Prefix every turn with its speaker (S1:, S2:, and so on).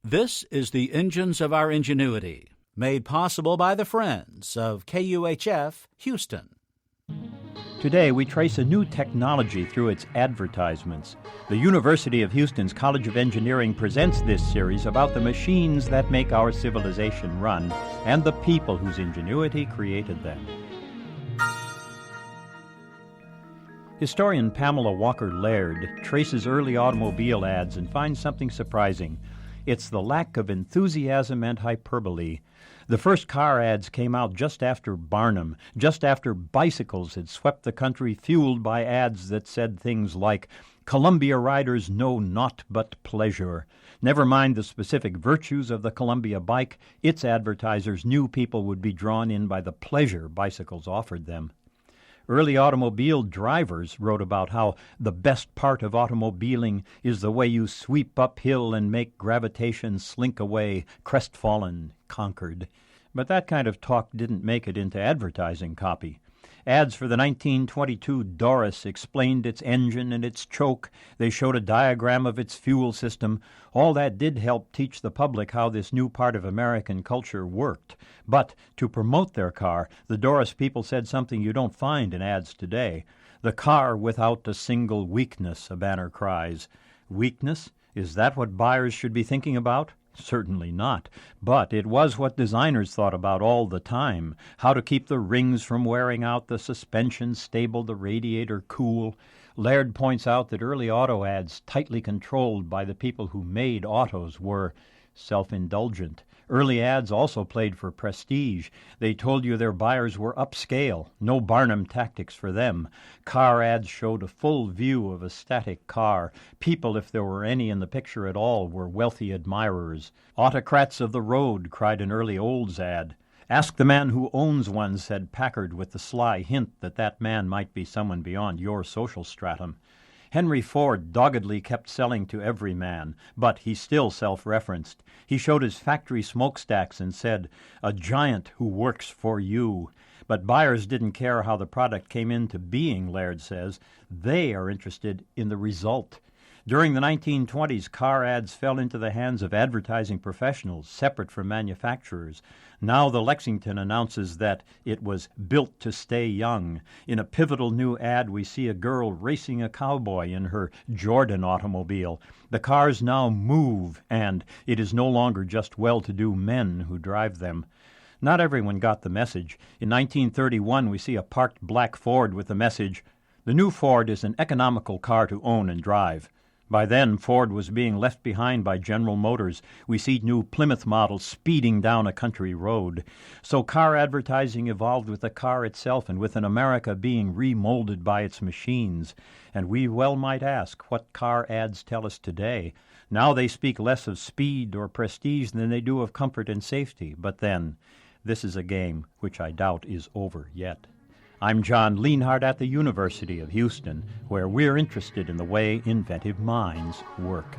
S1: This is the Engines of Our Ingenuity, made possible by the friends of KUHF Houston.
S2: Today, we trace a new technology through its advertisements. The University of Houston's College of Engineering presents this series about the machines that make our civilization run and the people whose ingenuity created them. Historian Pamela Walker-Laird traces early automobile ads and finds something surprising. It's the lack of enthusiasm and hyperbole. The first car ads came out just after Barnum, just after bicycles had swept the country, fueled by ads that said things like, "Columbia riders know naught but pleasure." Never mind the specific virtues of the Columbia bike, its advertisers knew people would be drawn in by the pleasure bicycles offered them. Early automobile drivers wrote about how the best part of automobiling is the way you sweep uphill and make gravitation slink away, crestfallen, conquered. But that kind of talk didn't make it into advertising copy. Ads for the 1922 Doris explained its engine and its choke. They showed a diagram of its fuel system. All that did help teach the public how this new part of American culture worked. But to promote their car, the Doris people said something you don't find in ads today. "The car without a single weakness," a banner cries. Weakness? Is that what buyers should be thinking about? Certainly not. But it was what designers thought about all the time. How to keep the rings from wearing out, the suspension stable, the radiator cool. Laird points out that early auto ads, tightly controlled by the people who made autos, were self-indulgent. Early ads also played for prestige. They told you their buyers were upscale. No Barnum tactics for them. Car ads showed a full view of a static car. People, if there were any in the picture at all, were wealthy admirers. "Autocrats of the road," cried an early Olds ad. "Ask the man who owns one," said Packard, with the sly hint that that man might be someone beyond your social stratum. Henry Ford doggedly kept selling to every man, but he still self-referenced. He showed his factory smokestacks and said, "A giant who works for you." But buyers didn't care how the product came into being, Laird says. They are interested in the result. During the 1920s, car ads fell into the hands of advertising professionals, separate from manufacturers. Now the Lexington announces that it was built to stay young. In a pivotal new ad, we see a girl racing a cowboy in her Jordan automobile. The cars now move, and it is no longer just well-to-do men who drive them. Not everyone got the message. In 1931, we see a parked black Ford with the message, "The new Ford is an economical car to own and drive." By then, Ford was being left behind by General Motors. We see new Plymouth models speeding down a country road. So car advertising evolved with the car itself and with an America being remolded by its machines. And we well might ask what car ads tell us today. Now they speak less of speed or prestige than they do of comfort and safety. But then, this is a game which I doubt is over yet. I'm John Lienhardt at the University of Houston, where we're interested in the way inventive minds work.